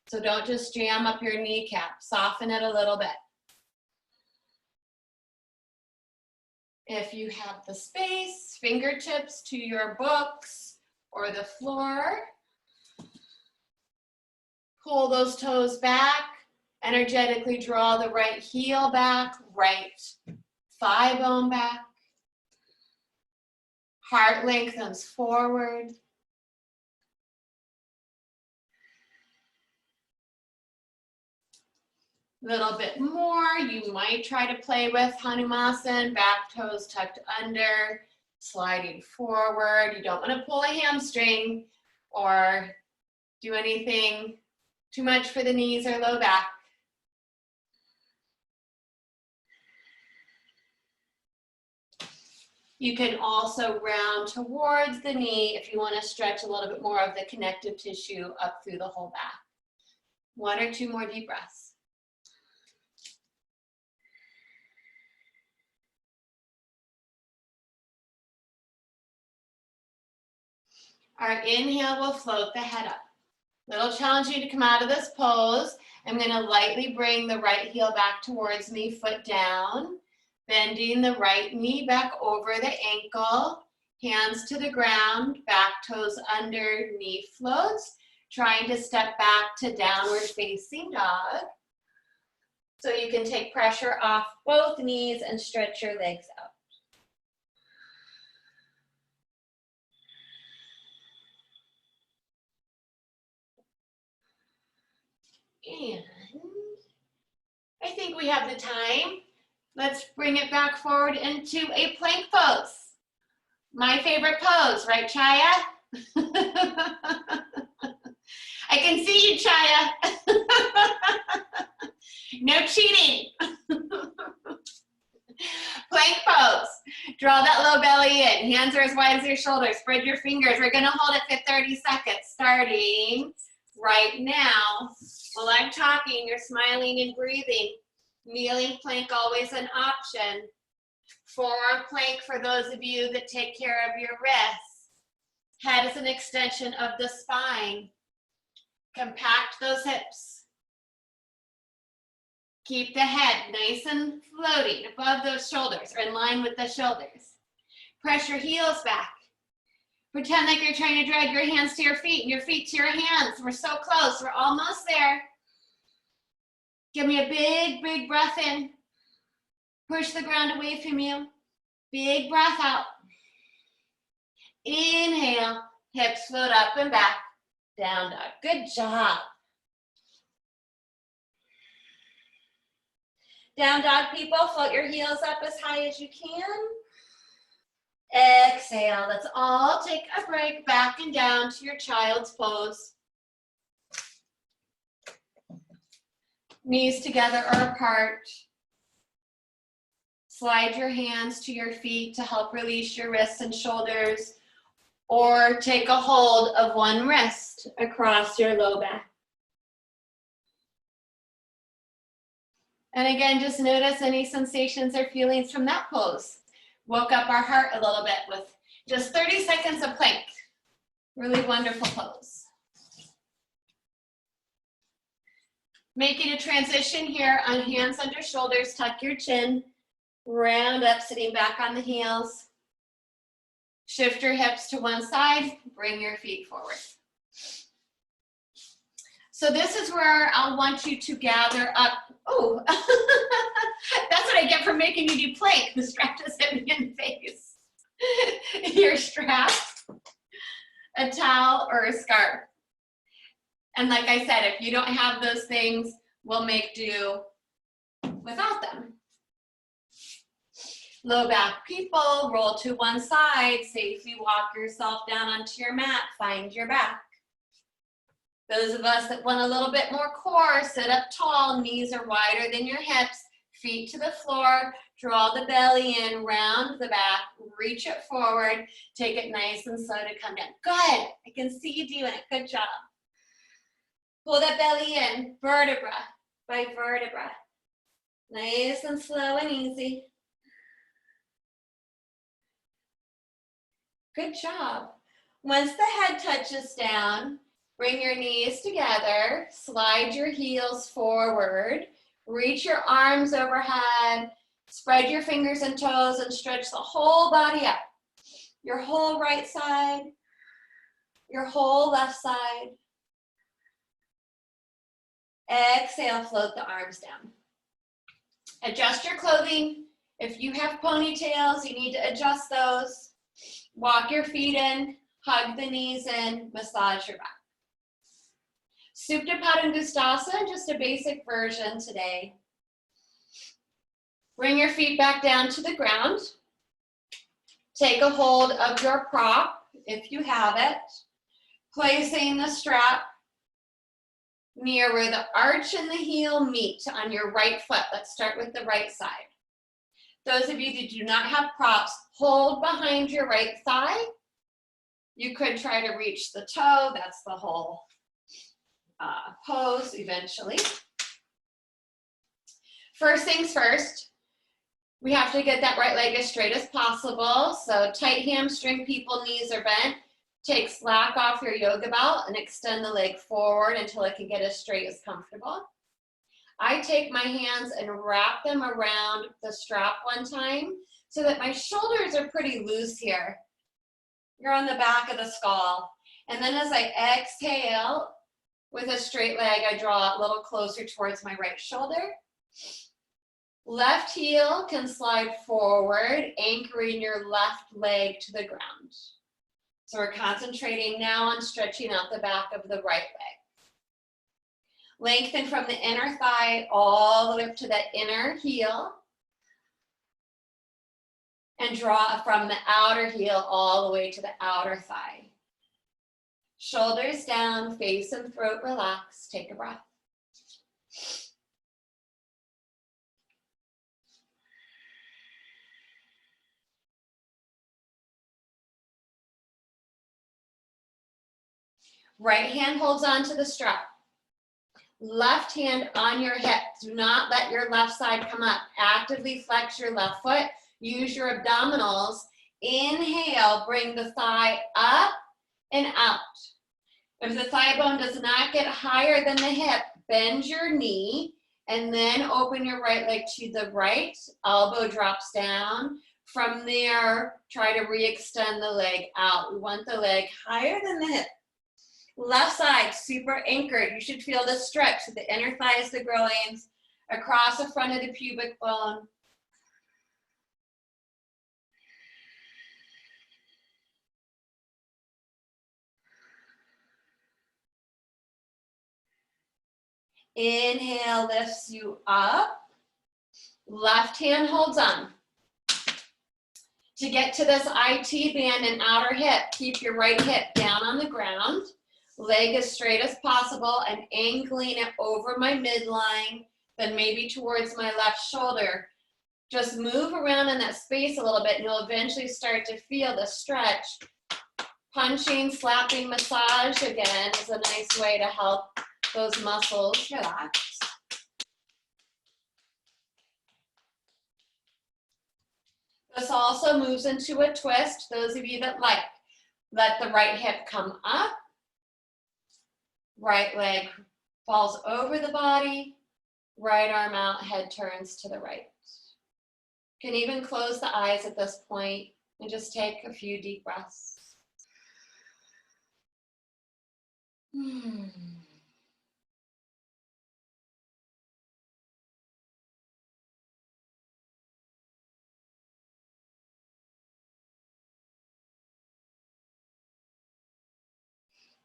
So don't just jam up your kneecap, soften it a little bit. If you have the space, fingertips to your books or the floor. Pull those toes back, energetically draw the right heel back, right thigh bone back. Heart lengthens forward. Little bit more, you might try to play with Hanumasana, back toes tucked under, sliding forward. You don't want to pull a hamstring or do anything too much for the knees or low back. You can also round towards the knee if you want to stretch a little bit more of the connective tissue up through the whole back. One or two more deep breaths. Our inhale will float the head up. Little challenging to come out of this pose. I'm going to lightly bring the right heel back towards me, foot down, bending the right knee back over the ankle, hands to the ground, back toes under, knee floats, trying to step back to downward facing dog. So you can take pressure off both knees and stretch your legs out. And I think we have the time. Let's bring it back forward into a plank pose. My favorite pose, right, Chaya? I can see you, Chaya. No cheating. Plank pose. Draw that low belly in. Hands are as wide as your shoulders. Spread your fingers. We're going to hold it for 30 seconds, starting right now. While I'm talking, you're smiling and breathing. Kneeling plank, always an option. Forward plank for those of you that take care of your wrists. Head is an extension of the spine. Compact those hips. Keep the head nice and floating above those shoulders or in line with the shoulders. Press your heels back. Pretend like you're trying to drag your hands to your feet and your feet to your hands. We're so close. We're almost there. Give me a big, big breath in. Push the ground away from you. Big breath out. Inhale. Hips float up and back. Down dog. Good job. Down dog, people. Float your heels up as high as you can. Exhale. Let's all take a break back and down to your child's pose. Knees together or apart. Slide your hands to your feet to help release your wrists and shoulders, or take a hold of one wrist across your low back. And again, just notice any sensations or feelings from that pose. Woke up our heart a little bit with just 30 seconds of plank. Really wonderful pose. Making a transition here on hands under shoulders, tuck your chin, round up, sitting back on the heels. Shift your hips to one side, bring your feet forward. So this is where I'll want you to gather up. Oh, that's what I get for making you do plank. The strap just hit me in the face. Your strap, a towel, or a scarf. And like I said, if you don't have those things, we'll make do without them. Low back people, roll to one side, safely walk yourself down onto your mat, find your back. Those of us that want a little bit more core, sit up tall, knees are wider than your hips, feet to the floor, draw the belly in, round the back, reach it forward, take it nice and slow to come down. Good, I can see you doing it, good job. Pull that belly in, vertebra by vertebra. Nice and slow and easy. Good job. Once the head touches down, bring your knees together, slide your heels forward, reach your arms overhead, spread your fingers and toes and stretch the whole body up. Your whole right side, your whole left side. Exhale, float the arms down. Adjust your clothing. If you have ponytails, you need to adjust those. Walk your feet in, hug the knees in, massage your back. Supta Padangusthasana, just a basic version today. Bring your feet back down to the ground. Take a hold of your prop, if you have it, placing the strap near where the arch and the heel meet on your right foot. Let's start with the right side. Those of you that do not have props, hold behind your right thigh. You could try to reach the toe. That's the whole pose eventually. First things first, we have to get that right leg as straight as possible. So tight hamstring people, knees are bent. Take slack off your yoga belt and extend the leg forward until it can get as straight as comfortable. I take my hands and wrap them around the strap one time so that my shoulders are pretty loose here. You're on the back of the skull. And then as I exhale, with a straight leg, I draw it a little closer towards my right shoulder. Left heel can slide forward, anchoring your left leg to the ground. So we're concentrating now on stretching out the back of the right leg. Lengthen from the inner thigh all the way up to that inner heel. And draw from the outer heel all the way to the outer thigh. Shoulders down, face and throat relaxed. Take a breath. Right hand holds on to the strap. Left hand on your hip. Do not let your left side come up. Actively flex your left foot. Use your abdominals. Inhale, bring the thigh up and out. If the thigh bone does not get higher than the hip, bend your knee and then open your right leg to the right. Elbow drops down. From there, try to re-extend the leg out. We want the leg higher than the hip. Left side, super anchored. You should feel the stretch of the inner thighs, the groins, across the front of the pubic bone. Inhale lifts you up. Left hand holds on. To get to this IT band and outer hip, keep your right hip down on the ground. Leg as straight as possible and angling it over my midline, then maybe towards my left shoulder. Just move around in that space a little bit and you'll eventually start to feel the stretch. Punching, slapping, massage again is a nice way to help those muscles relax. This also moves into a twist. Those of you that like, let the right hip come up. Right leg falls over the body. Right arm out, head turns to the right. You can even close the eyes at this point and just take a few deep breaths.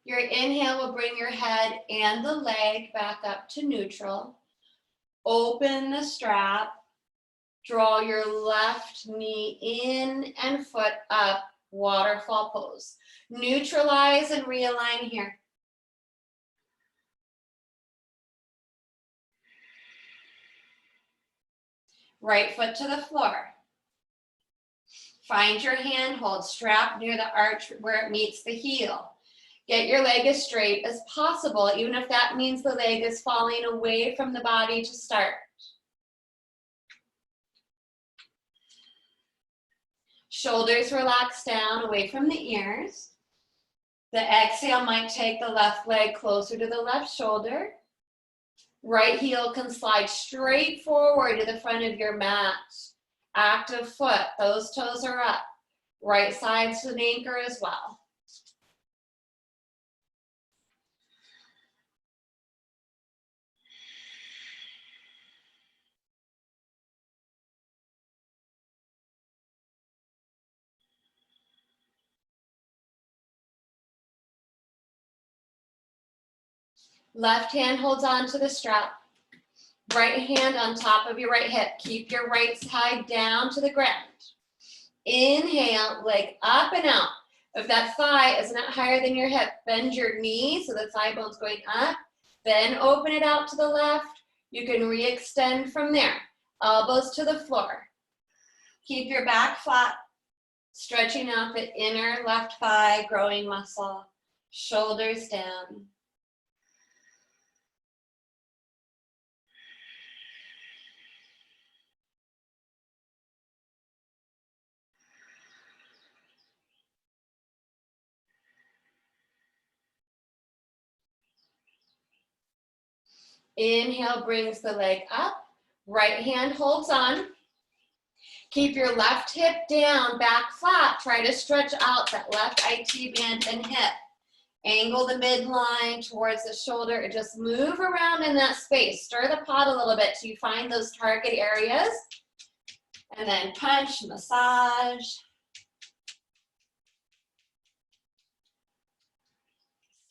Your inhale will bring your head and the leg back up to neutral. Open the strap. Draw your left knee in and foot up, waterfall pose. Neutralize and realign here. Right foot to the floor. Find your handhold, strap near the arch where it meets the heel. Get your leg as straight as possible, even if that means the leg is falling away from the body to start. Shoulders relax down away from the ears. The exhale might take the left leg closer to the left shoulder. Right heel can slide straight forward to the front of your mat. Active foot, those toes are up. Right side's an anchor as well. Left hand holds on to the strap. Right hand on top of your right hip. Keep your right side down to the ground. Inhale, leg up and out. If that thigh is not higher than your hip, bend your knee so the thigh bone's going up. Then open it out to the left. You can re-extend from there. Elbows to the floor. Keep your back flat, stretching out the inner left thigh, growing muscle. Shoulders down. Inhale brings the leg up. Right hand holds on. Keep your left hip down, back flat. Try to stretch out that left IT band and hip. Angle the midline towards the shoulder and just move around in that space. Stir the pot a little bit till you find those target areas. And then punch, massage.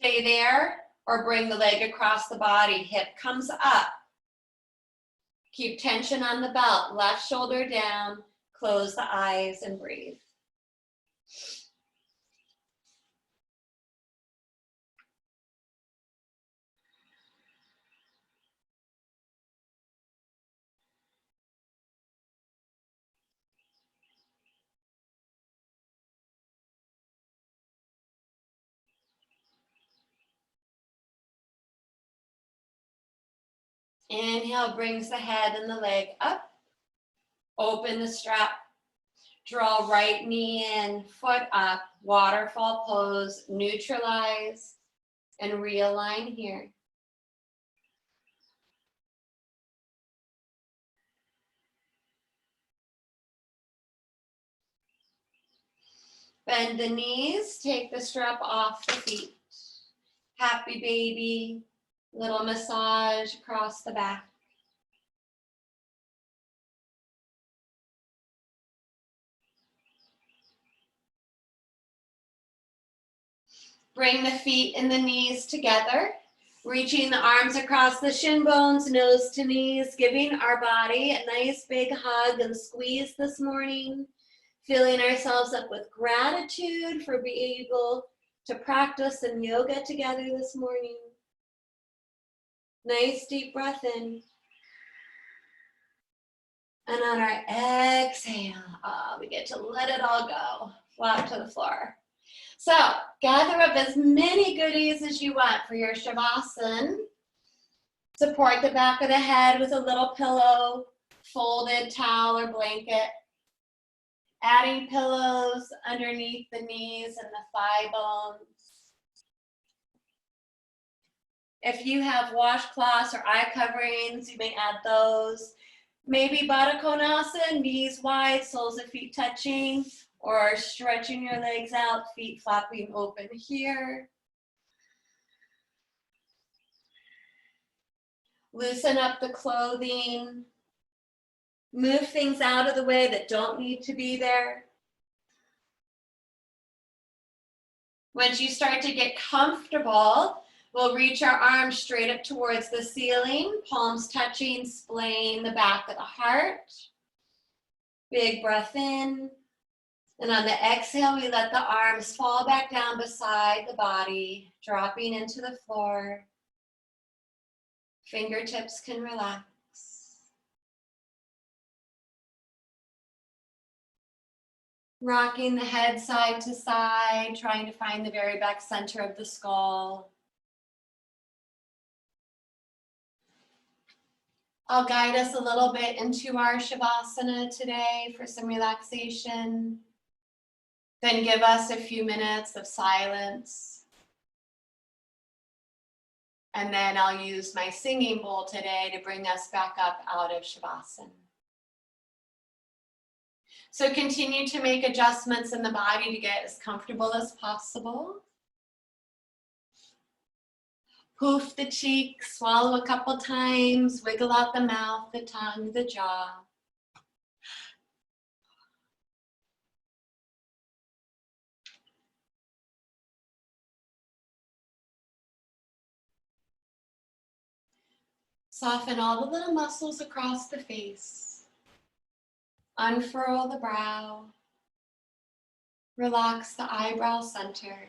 Stay there or bring the leg across the body. Hip comes up. Keep tension on the belt. Left shoulder down. Close the eyes and breathe. Inhale brings the head and the leg up. Open the strap. Draw right knee in, foot up, waterfall pose, neutralize, and realign here. Bend the knees, take the strap off the feet. Happy baby, little massage across the back. Bring the feet and the knees together, reaching the arms across the shin bones, nose to knees, giving our body a nice big hug and squeeze this morning, filling ourselves up with gratitude for being able to practice some yoga together this morning. Nice deep breath in. And on our exhale, we get to let it all go, flat to the floor. So gather up as many goodies as you want for your Shavasana. Support the back of the head with a little pillow, folded towel or blanket. Adding pillows underneath the knees and the thigh bones. If you have washcloths or eye coverings, you may add those. Maybe Baddha Konasana, knees wide, soles of feet touching, or stretching your legs out, feet flapping open here. Loosen up the clothing. Move things out of the way that don't need to be there. Once you start to get comfortable, we'll reach our arms straight up towards the ceiling, palms touching, splaying the back of the heart. Big breath in. And on the exhale, we let the arms fall back down beside the body, dropping into the floor. Fingertips can relax. Rocking the head side to side, trying to find the very back center of the skull. I'll guide us a little bit into our Shavasana today for some relaxation. Then give us a few minutes of silence. And then I'll use my singing bowl today to bring us back up out of Shavasana. So continue to make adjustments in the body to get as comfortable as possible. Poof the cheeks, swallow a couple times, wiggle out the mouth, the tongue, the jaw. Soften all the little muscles across the face. Unfurl the brow. Relax the eyebrow center.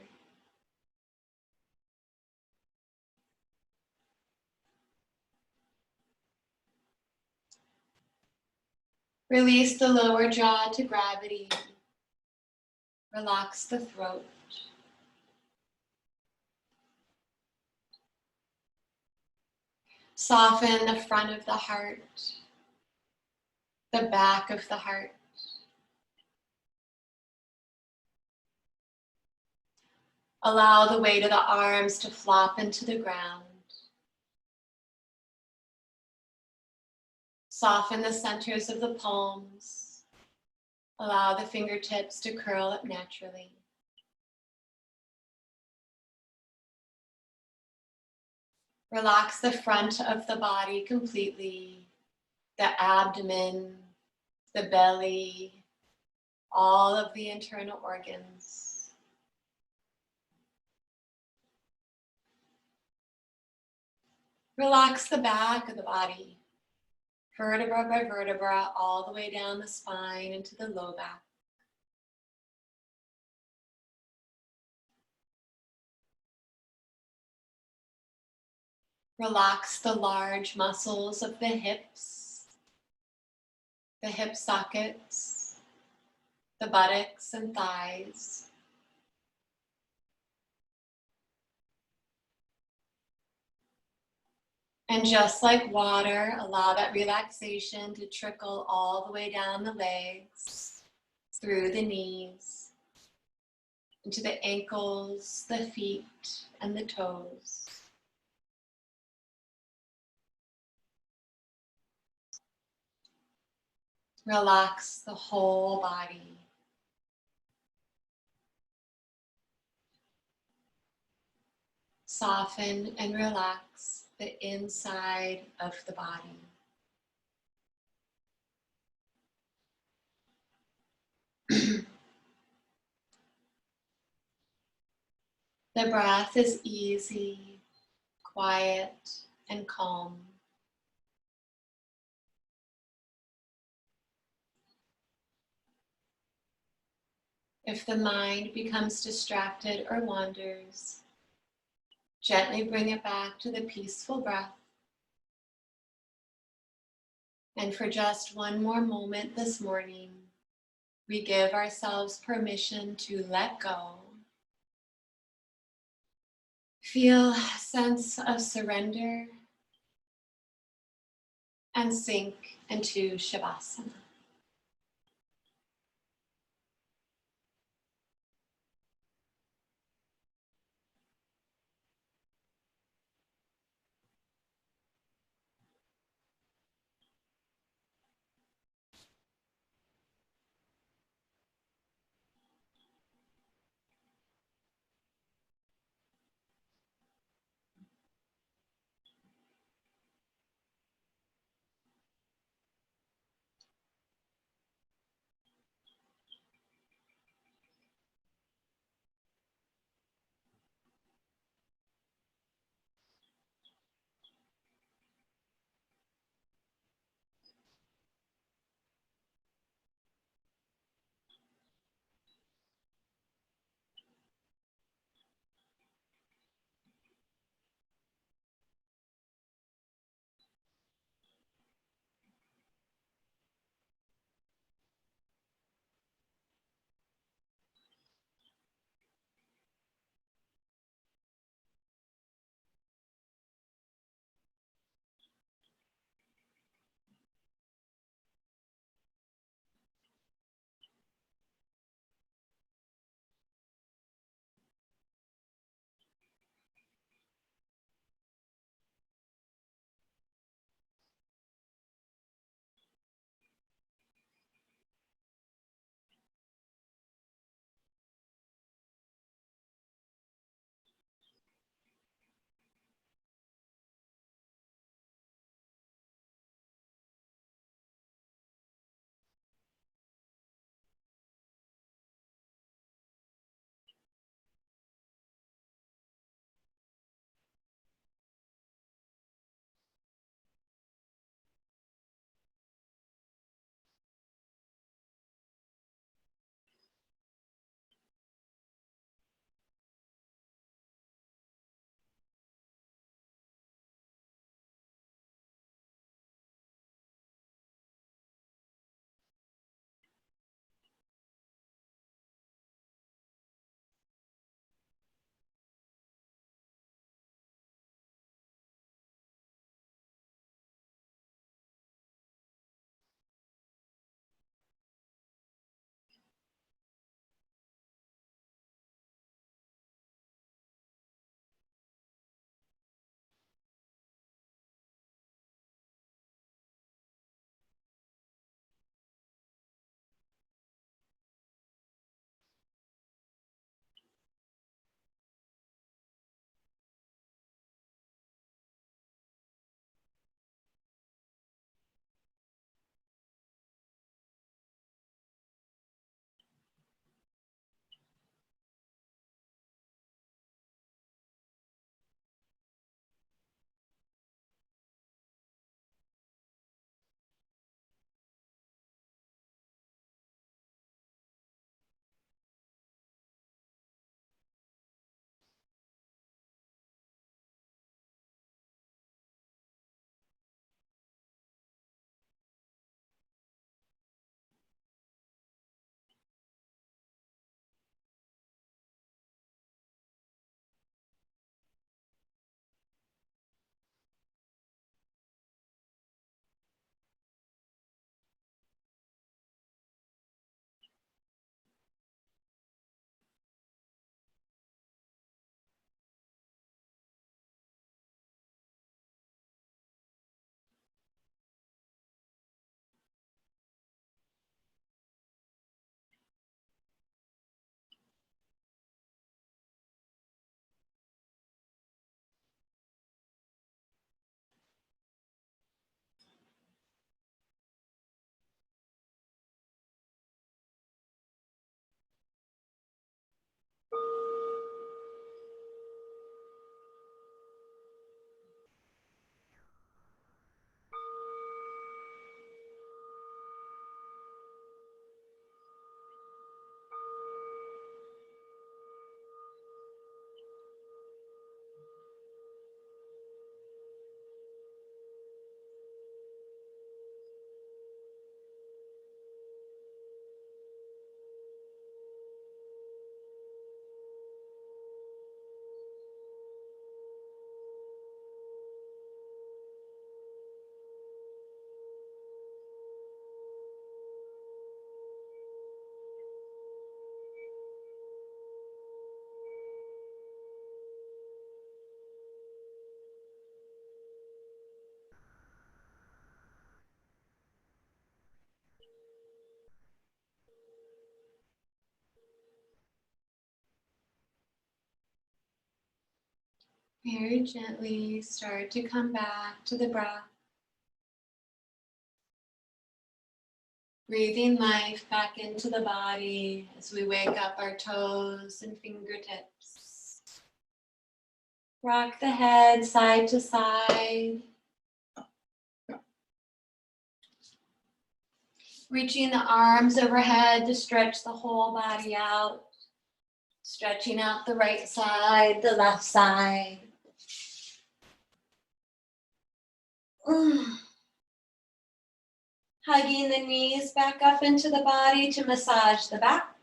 Release the lower jaw to gravity. Relax the throat. Soften the front of the heart, the back of the heart. Allow the weight of the arms to flop into the ground. Soften the centers of the palms. Allow the fingertips to curl up naturally. Relax the front of the body completely, the abdomen, the belly, all of the internal organs. Relax the back of the body, vertebra by vertebra, all the way down the spine into the low back. Relax the large muscles of the hips, the hip sockets, the buttocks and thighs. And just like water, allow that relaxation to trickle all the way down the legs, through the knees, into the ankles, the feet, and the toes. Relax the whole body. Soften and relax the inside of the body. The breath is easy, quiet, and calm. If the mind becomes distracted or wanders, gently bring it back to the peaceful breath. And for just one more moment this morning, we give ourselves permission to let go. Feel a sense of surrender and sink into Shavasana. Very gently start to come back to the breath. Breathing life back into the body as we wake up our toes and fingertips. Rock the head side to side. Reaching the arms overhead to stretch the whole body out. Stretching out the right side, the left side. Hugging the knees back up into the body to massage the back.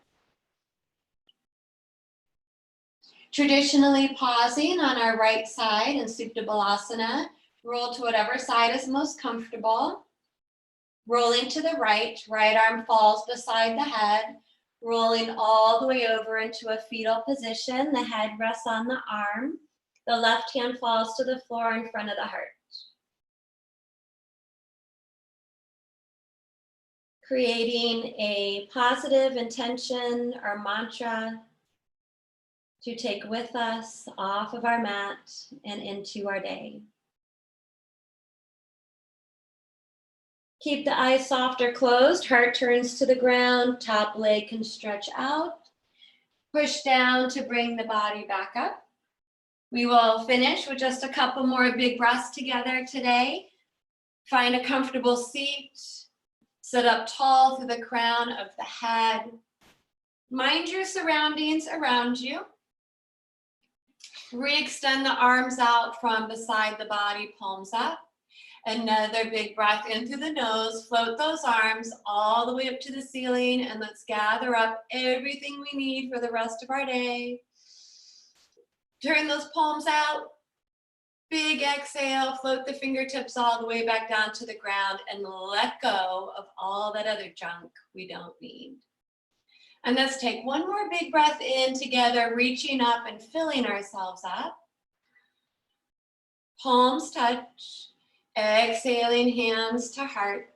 Traditionally pausing on our right side in Supta Balasana, roll to whatever side is most comfortable. Rolling to the right, right arm falls beside the head, rolling all the way over into a fetal position. The head rests on the arm. The left hand falls to the floor in front of the heart. Creating a positive intention or mantra to take with us off of our mat and into our day. Keep the eyes soft or closed, heart turns to the ground, top leg can stretch out. Push down to bring the body back up. We will finish with just a couple more big breaths together today. Find a comfortable seat. Sit up tall through the crown of the head. Mind your surroundings around you. Re-extend the arms out from beside the body, palms up. Another big breath in through the nose. Float those arms all the way up to the ceiling, and let's gather up everything we need for the rest of our day. Turn those palms out. Big exhale, float the fingertips all the way back down to the ground and let go of all that other junk we don't need. And let's take one more big breath in together, reaching up and filling ourselves up. Palms touch. Exhaling, hands to heart.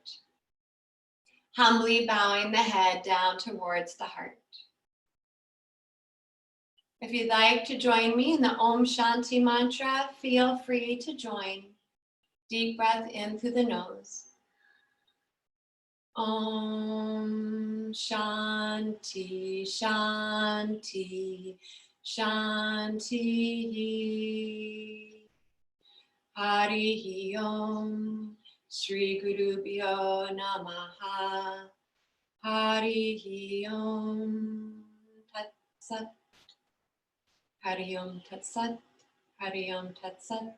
Humbly bowing the head down towards the heart. If you'd like to join me in the Om Shanti mantra, feel free to join. Deep breath in through the nose. Om Shanti, Shanti, Shanti. Harihi Om, Shri Gurubhyo Namaha. Harihi Om, Tat Sat. Hari Om Tat Sat. Hari Om Tat Sat.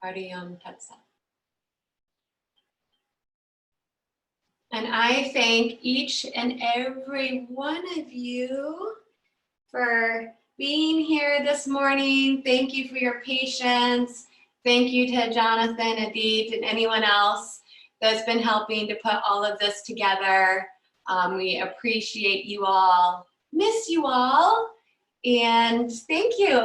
Hari Om Tat Sat. And I thank each and every one of you for being here this morning. Thank you for your patience. Thank you to Jonathan, Adit, and anyone else that's been helping to put all of this together. We appreciate you all, miss you all, and thank you.